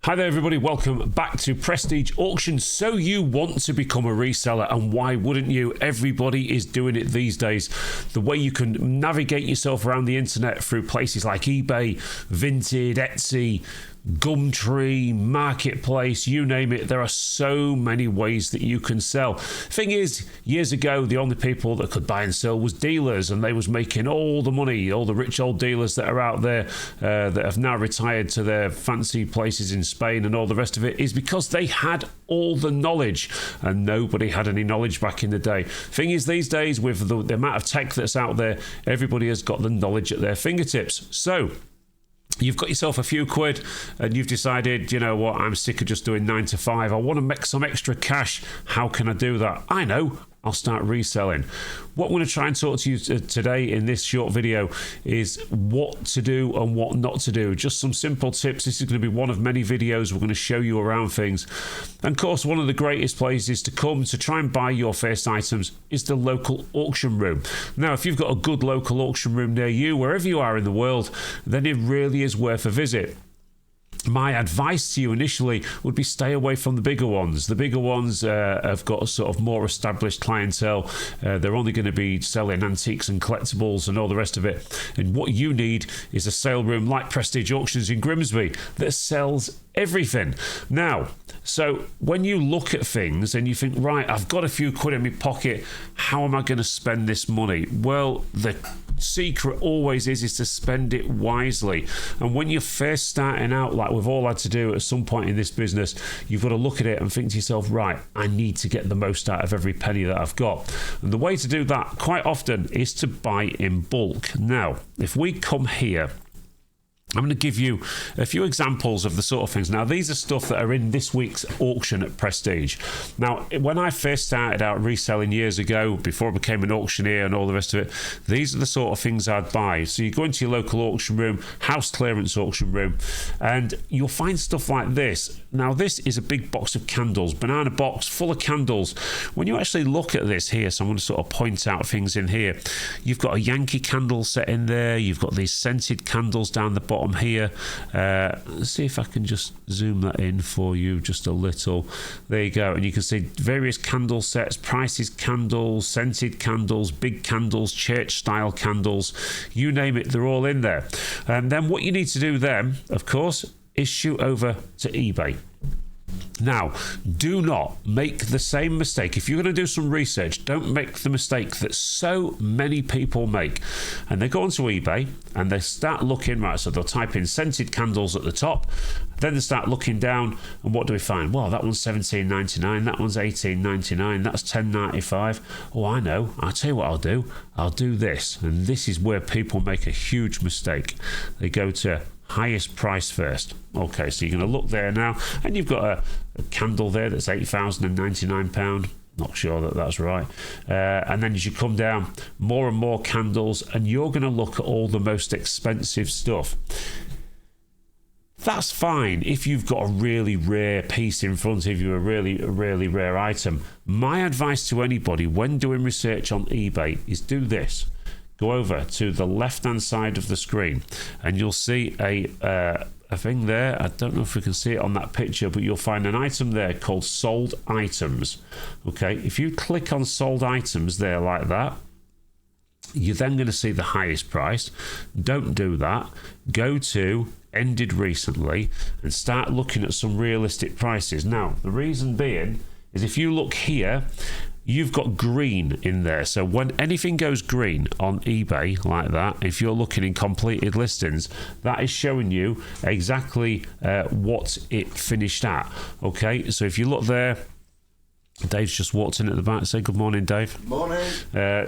Hi there everybody, welcome back to Prestige Auctions. So you want to become a reseller, and why wouldn't you? Everybody is doing it these days. The way you can navigate yourself around the internet through places like eBay, Vinted, Etsy, Gumtree, Marketplace, you name it. There are so many ways that you can sell. Thing is, years ago, the only people that could buy and sell was dealers, and they was making all the money. All the rich old dealers that are out there that have now retired to their fancy places in Spain and all the rest of it is because they had all the knowledge, and nobody had any knowledge back in the day. Thing is, these days, with the amount of tech that's out there, everybody has got the knowledge at their fingertips. So you've got yourself a few quid and you've decided, you know what, I'm sick of just doing 9 to 5. I want to make some extra cash. How can I do that? I know. I'll start reselling. What I'm going to try and talk to you today in this short video is what to do and what not to do. Just some simple tips. This is going to be one of many videos we're going to show you around things. And of course, one of the greatest places to come to try and buy your first items is the local auction room. Now, if you've got a good local auction room near you, wherever you are in the world, then it really is worth a visit. My advice to you initially would be stay away from the bigger ones. The bigger ones have got a sort of more established clientele. They're only going to be selling antiques and collectibles and all the rest of it. And what you need is a sale room like Prestige Auctions in Grimsby that sells everything. Now, so when you look at things and you think, right, I've got a few quid in my pocket, how am I going to spend this money? Well, the secret always is to spend it wisely. And when you're first starting out, like we've all had to do at some point in this business, you've got to look at it and think to yourself, right, I need to get the most out of every penny that I've got. And the way to do that quite often is to buy in bulk. Now, if we come here, I'm going to give you a few examples of the sort of things. Now, these are stuff that are in this week's auction at Prestige. Now, when I first started out reselling years ago, before I became an auctioneer and all the rest of it, these are the sort of things I'd buy. So you go into your local auction room, house clearance auction room, and you'll find stuff like this. Now, this is a big box of candles, banana box full of candles. When you actually look at this here, so I'm going to sort of point out things in here. You've got a Yankee candle set in there. You've got these scented candles down the bottom here. Let's see if I can just zoom that in for you just a little. There you go. And you can see various candle sets, prices candles, scented candles, big candles, church style candles, you name it, they're all in there. And then what you need to do then, of course, is shoot over to eBay. Now, do not make the same mistake. If you're going to do some research, don't make the mistake that so many people make. And they go onto eBay and they start looking, right, so they'll type in scented candles at the top. Then they start looking down, and what do we find? Well, that one's $17.99, that one's $18.99, that's $10.95. Oh, I know. I'll tell you what I'll do. I'll do this. And this is where people make a huge mistake. They go to highest price first. Okay, so you're going to look there now, and you've got a candle there that's £8,099. Not sure that that's right. And then as you come down, more and more candles, and you're going to look at all the most expensive stuff. That's fine if you've got a really rare piece in front of you, a really rare item. My advice to anybody when doing research on eBay is do this. Go over to the left-hand side of the screen and you'll see a thing there. I don't know if we can see it on that picture, but you'll find an item there called sold items. Okay, if you click on sold items there like that, you're then going to see the highest price. Don't do that. Go to ended recently and start looking at some realistic prices. Now, the reason being is if you look here, you've got green in there. So when anything goes green on eBay like that, if you're looking in completed listings, that is showing you exactly what it finished at. Okay, so if you look there, Dave's just walked in at the back. Say good morning, Dave. Morning.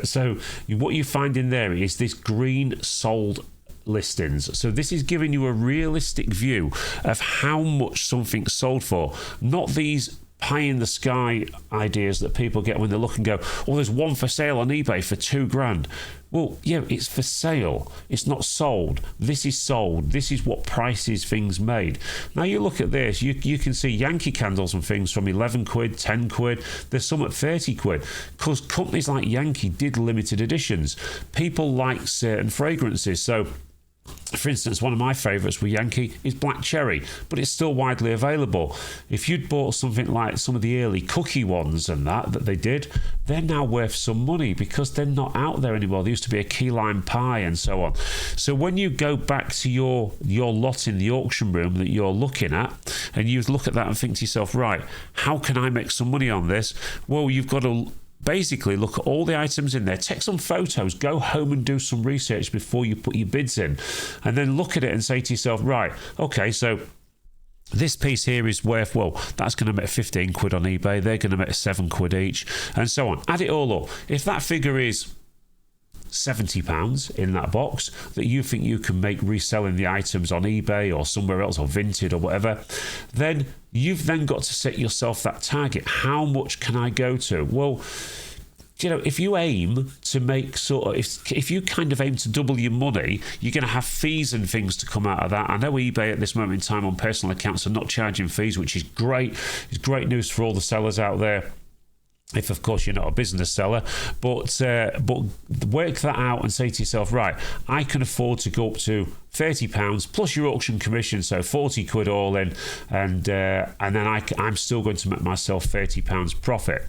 So what you find in there is this green sold listings. So this is giving you a realistic view of how much something's sold for, not these pie in the sky ideas that people get when they look and go, oh, there's one for sale on eBay for $2,000. Well, yeah, it's for sale. It's not sold. This is sold. This is what prices things made. Now you look at this, you can see Yankee candles and things from 11 quid, 10 quid. There's some at 30 quid. Because companies like Yankee did limited editions. People like certain fragrances. So For instance, one of my favourites with Yankee is Black Cherry, but it's still widely available. If you'd bought something like some of the early cookie ones and that they did, they're now worth some money because they're not out there anymore. There used to be a key lime pie and so on. So when you go back to your lot in the auction room that you're looking at, and you look at that and think to yourself, right, how can I make some money on this? Well, you've got to basically look at all the items in there, take some photos, go home and do some research before you put your bids in, and then look at it and say to yourself, right, okay, so this piece here is worth, well, that's going to make 15 quid on eBay, they're going to make 7 quid each, and so on. Add it all up. If that figure is £70 in that box that you think you can make reselling the items on eBay or somewhere else or Vinted or whatever, then you've then got to set yourself that target. How much can I go to? Well, you know, if you aim to make if you kind of aim to double your money, you're going to have fees and things to come out of that. I know eBay at this moment in time on personal accounts are not charging fees, which is great. It's great news for all the sellers out there, if of course you're not a business seller, but work that out and say to yourself, right, I can afford to go up to £30 plus your auction commission, so 40 quid all in, and then I'm still going to make myself £30 profit.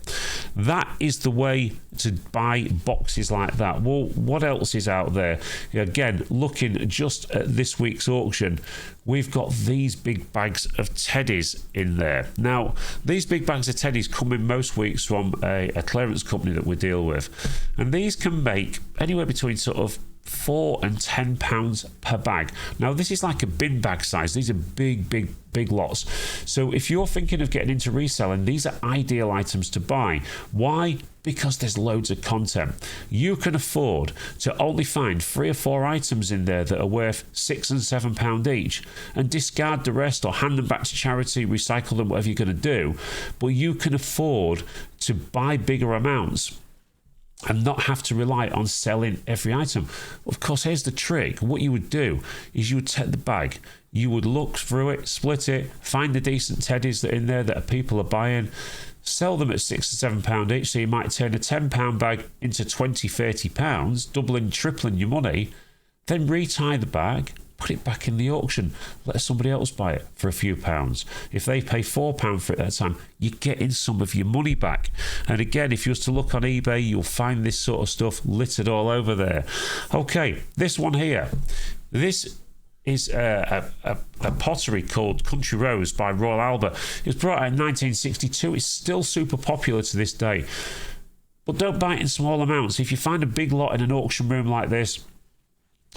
That is the way to buy boxes like that. Well, what else is out there? Again, looking just at this week's auction, we've got these big bags of teddies in there. Now, these big bags of teddies come in most weeks from a clearance company that we deal with, and these can make anywhere between sort of £4 and £10 per bag. Now, this is like a bin bag size. These are big lots. So if you're thinking of getting into reselling, these are ideal items to buy. Why? Because there's loads of content. You can afford to only find 3 or 4 items in there that are worth £6 and £7 each and discard the rest or hand them back to charity, recycle them, whatever you're going to do. But you can afford to buy bigger amounts and not have to rely on selling every item. Of course, here's the trick. What you would do is you would take the bag, you would look through it, split it, find the decent teddies that are in there that people are buying, sell them at £6 or £7 each, so you might turn a £10 bag into £20-30, doubling, tripling your money, then retie the bag, put it back in the auction, let somebody else buy it for a few pounds. If they pay £4 for it at that time, you're getting some of your money back. And again, if you was to look on eBay, you'll find this sort of stuff littered all over there. Okay, this one here. This is a pottery called Country Rose by Royal Albert. It was brought out in 1962. It's still super popular to this day. But don't buy it in small amounts. If you find a big lot in an auction room like this,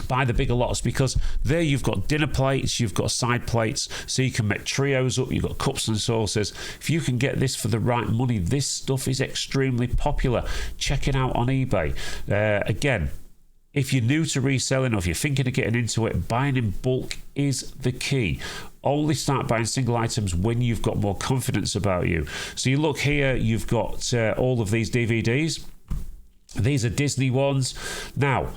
buy the bigger lots, because there you've got dinner plates, you've got side plates, so you can make trios up, you've got cups and saucers. If you can get this for the right money, this stuff is extremely popular. Check it out on eBay. Again, if you're new to reselling or if you're thinking of getting into it, buying in bulk is the key. Only start buying single items when you've got more confidence about you. So you look here, you've got all of these DVDs. These are Disney ones. Now,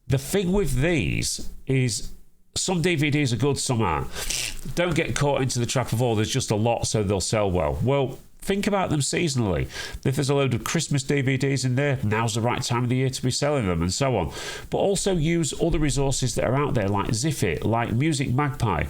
the thing with these is some DVDs are good, some aren't. Don't get caught into the trap of, there's just a lot, so they'll sell well. Well, think about them seasonally. If there's a load of Christmas DVDs in there, now's the right time of the year to be selling them, and so on. But also use other resources that are out there, like Ziffit, like Music Magpie.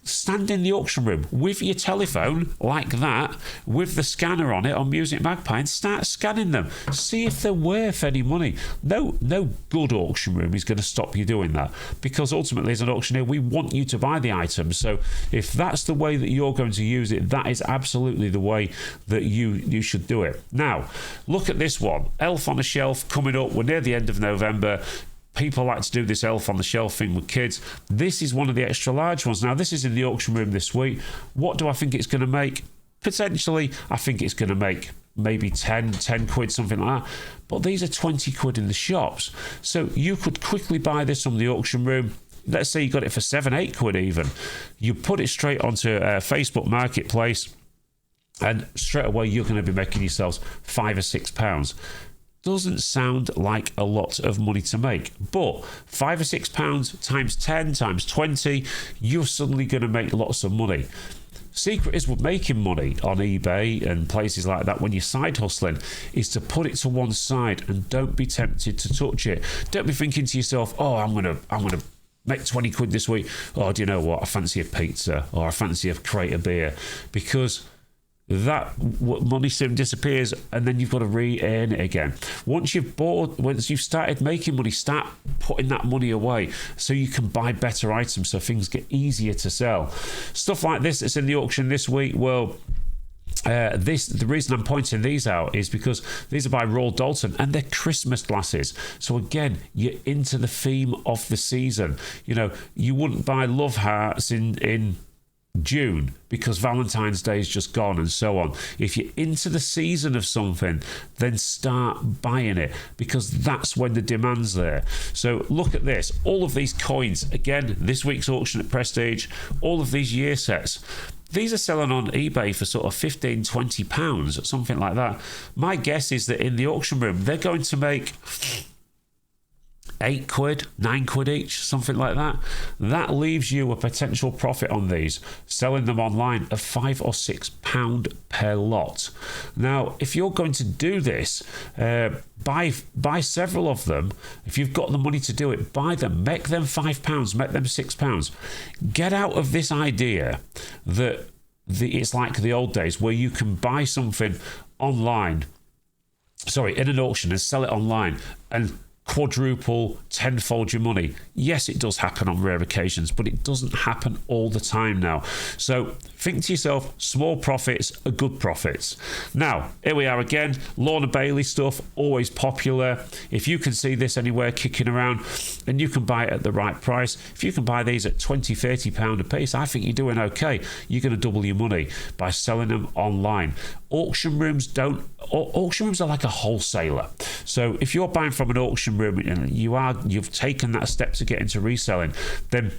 Stand in the auction room with your telephone like that, with the scanner on it on Music Magpie, and start scanning them. See if they're worth any money. No good auction room is going to stop you doing that, because ultimately as an auctioneer, we want you to buy the items. So if that's the way that you're going to use it, that is absolutely the way that you should do it. Now, look at this one. Elf on a Shelf coming up. We're near the end of November. People like to do this elf on the shelf thing with kids. This is one of the extra large ones. Now, this is in the auction room this week. What do I think it's going to make? Potentially, I think it's going to make maybe 10 quid, something like that. But these are 20 quid in the shops. So you could quickly buy this from the auction room. Let's say you got it for 7-8 quid even. You put it straight onto Facebook Marketplace, and straight away you're going to be making yourselves £5 or £6. Doesn't sound like a lot of money to make, but £5 or £6 times 10 times 20, you're suddenly going to make lots of money. Secret is with making money on eBay and places like that when you're side hustling is to put it to one side and don't be tempted to touch it. Don't be thinking to yourself, I'm gonna make 20 quid this week. Oh, do you know what? I fancy a pizza, or I fancy a crate of beer, because that money soon disappears, and then you've got to re-earn it again. Once you've started making money, start putting that money away so you can buy better items, so things get easier to sell. Stuff like this that's in the auction this week, well, the reason I'm pointing these out is because these are by Royal Dalton, and they're Christmas glasses. So again, you're into the theme of the season. You know, you wouldn't buy love hearts in June because Valentine's Day is just gone, and so on. If you're into the season of something, then start buying it, because that's when the demand's there. So look at this, all of these coins, again, this week's auction at Prestige, all of these year sets, these are selling on eBay for sort of £15-20, something like that. My guess is that in the auction room, they're going to make £8, £9 each, something like that. That leaves you a potential profit on these, selling them online of £5 or £6 per lot. Now, if you're going to do this, buy several of them. If you've got the money to do it, buy them, make them £5, make them £6. Get out of this idea that it's like the old days where you can buy something online, in an auction, and sell it online and quadruple, tenfold your money. Yes, it does happen on rare occasions, but it doesn't happen all the time now. So think to yourself, small profits are good profits. Now, here we are again, Lorna Bailey stuff, always popular. If you can see this anywhere kicking around, and you can buy it at the right price, if you can buy these at £20-30 a piece, I think you're doing okay. You're going to double your money by selling them online. Auction rooms are like a wholesaler. So if you're buying from an auction room and you've taken that step to get into reselling, then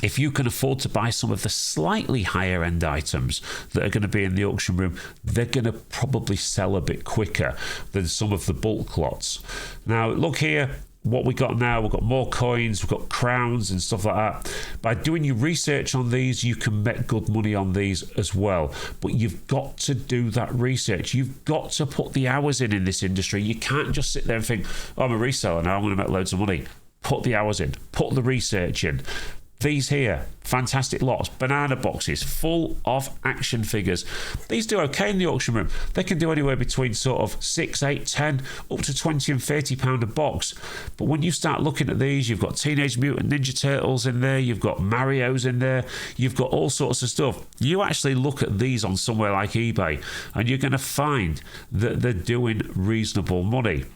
if you can afford to buy some of the slightly higher end items that are going to be in the auction room, they're going to probably sell a bit quicker than some of the bulk lots. Now look here, what we got now, we've got more coins, we've got crowns and stuff like that. By doing your research on these, you can make good money on these as well, but you've got to do that research. You've got to put the hours in this industry. You can't just sit there and think, oh, I'm a reseller now, I'm going to make loads of money. Put the hours in, put the research in. These here, fantastic lots, banana boxes full of action figures. These do okay in the auction room. They can do anywhere between sort of 6, 8, 10, up to 20 and 30 pound a box. But when you start looking at these, you've got Teenage Mutant Ninja Turtles in there, you've got Mario's in there, you've got all sorts of stuff. You actually look at these on somewhere like eBay, and you're going to find that they're doing reasonable money.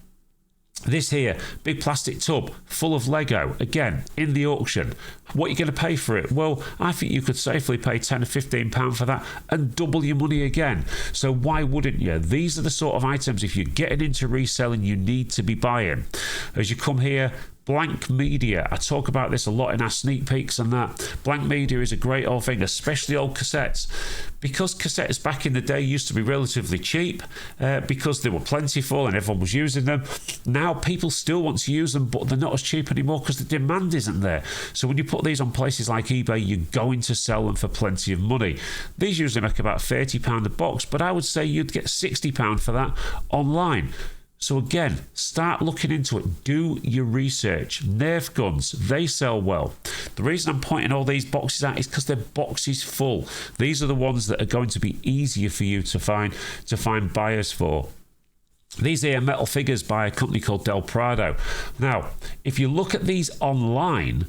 This here, big plastic tub full of Lego, again, in the auction. What are you going to pay for it? Well, I think you could safely pay £10 or £15 for that and double your money again. So why wouldn't you? These are the sort of items, if you're getting into reselling, you need to be buying. As you come here, blank media. I talk about this a lot in our sneak peeks and that. Blank media is a great old thing, especially old cassettes. Because cassettes back in the day used to be relatively cheap, because they were plentiful and everyone was using them. Now people still want to use them, but they're not as cheap anymore because the demand isn't there. So when you put these on places like eBay, you're going to sell them for plenty of money. These usually make about £30 a box, but I would say you'd get £60 for that online. So again, start looking into it. Do your research. Nerf guns, they sell well. The reason I'm pointing all these boxes out is because they're boxes full. These are the ones that are going to be easier for you to find buyers for. These are metal figures by a company called Del Prado. Now, if you look at these online,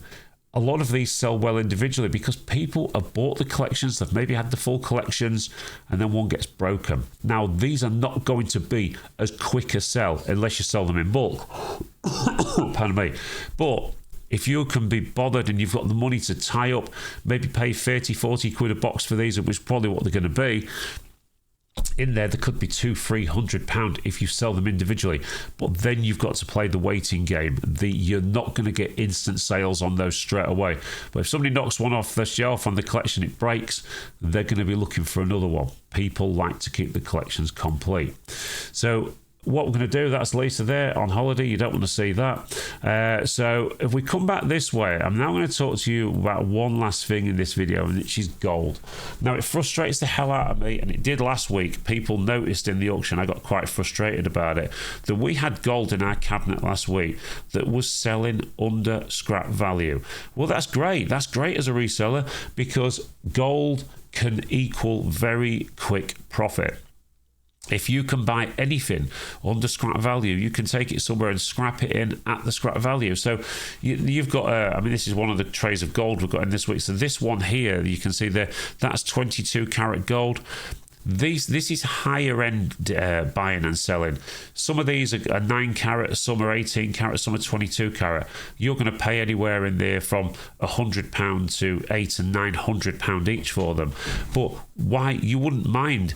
a lot of these sell well individually because people have bought the collections, they've maybe had the full collections, and then one gets broken. Now, these are not going to be as quick a sell unless you sell them in bulk. Pardon me. But if you can be bothered and you've got the money to tie up, maybe pay 30, 40 quid a box for these, which is probably what they're going to be, in there could be £200-300 if you sell them individually, but then you've got to play the waiting game. You're not going to get instant sales on those straight away, but if somebody knocks one off the shelf on the collection, it breaks, they're going to be looking for another one. People like to keep the collections complete. So what we're going to do, that's Lisa there on holiday. You don't want to see that. So if we come back this way, I'm now going to talk to you about one last thing in this video, and which is gold. Now, it frustrates the hell out of me, and it did last week. People noticed in the auction, I got quite frustrated about it, that we had gold in our cabinet last week that was selling under scrap value. Well, that's great. That's great as a reseller, because gold can equal very quick profit. If you can buy anything under scrap value, you can take it somewhere and scrap it in at the scrap value. So you've got, I mean, this is one of the trays of gold we've got in this week. So this one here, you can see there, that's 22 karat gold. This is higher end buying and selling. Some of these are 9 carat, some are 18 carat, some are 22 carat. You're going to pay anywhere in there from £100 to £800 and £900 each for them. But why you wouldn't mind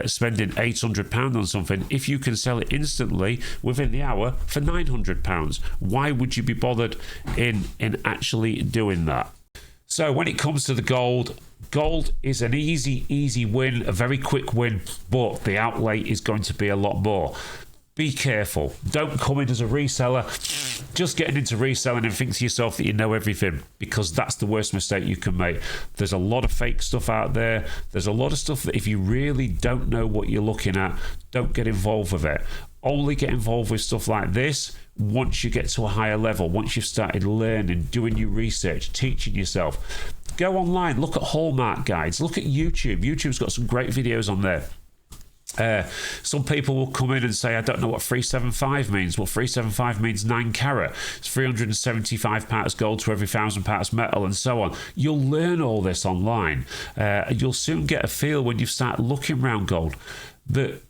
spending £800 on something if you can sell it instantly within the hour for £900? Why would you be bothered in actually doing that? So when it comes to the gold is an easy win, a very quick win, but the outlay is going to be a lot more. Be careful. Don't come in as a reseller, just getting into reselling and think to yourself that you know everything, because that's the worst mistake you can make. There's a lot of fake stuff out there. There's a lot of stuff that if you really don't know what you're looking at, don't get involved with it. Only get involved with stuff like this once you get to a higher level, once you've started learning, doing your research, teaching yourself. Go online, look at Hallmark guides, look at YouTube. YouTube's got some great videos on there. Some people will come in and say, I don't know what 375 means. Well, 375 means 9 carat. It's 375 parts gold to every 1,000 parts metal, and so on. You'll learn all this online. You'll soon get a feel when you start looking around gold that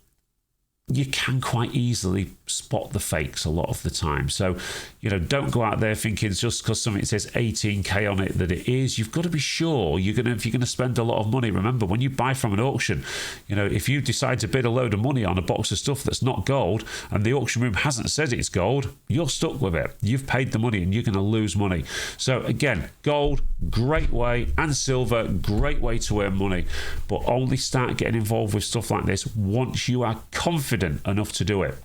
you can quite easily spot the fakes a lot of the time. So, don't go out there thinking just because something says 18k on it that it is. You've got to be sure if you're going to spend a lot of money. Remember, when you buy from an auction, if you decide to bid a load of money on a box of stuff that's not gold and the auction room hasn't said it's gold, you're stuck with it. You've paid the money and you're going to lose money. So again, gold, great way, and silver, great way to earn money, but only start getting involved with stuff like this once you are confident enough to do it.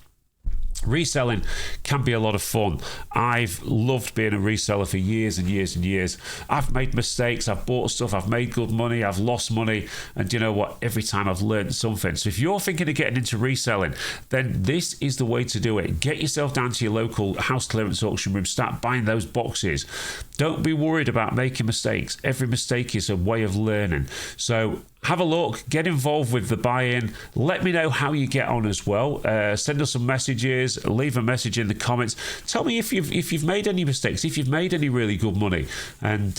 Reselling can be a lot of fun. I've loved being a reseller for years and years and years. I've made mistakes, I've bought stuff, I've made good money, I've lost money, and you know what? Every time I've learned something. So if you're thinking of getting into reselling, then this is the way to do it. Get yourself down to your local house clearance auction room, start buying those boxes. Don't be worried about making mistakes. Every mistake is a way of learning. So have a look, get involved with the buy-in. Let me know how you get on as well. Send us some messages, leave a message in the comments. Tell me if you've made any mistakes, if you've made any really good money, and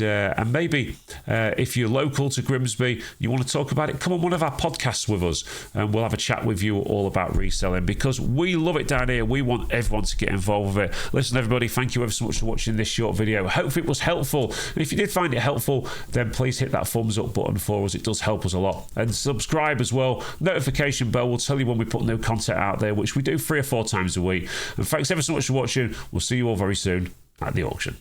maybe if you're local to Grimsby, you want to talk about it, come on one of our podcasts with us, and we'll have a chat with you all about reselling, because we love it down here. We want everyone to get involved with it. Listen, everybody, thank you ever so much for watching this short video. Hopefully it was helpful, and if you did find it helpful, then please hit that thumbs up button for us. It does help us a lot. And subscribe as well. Notification bell will tell you when we put new content out there, which we do 3 or 4 times a week. And thanks ever so much for watching. We'll see you all very soon at the auction.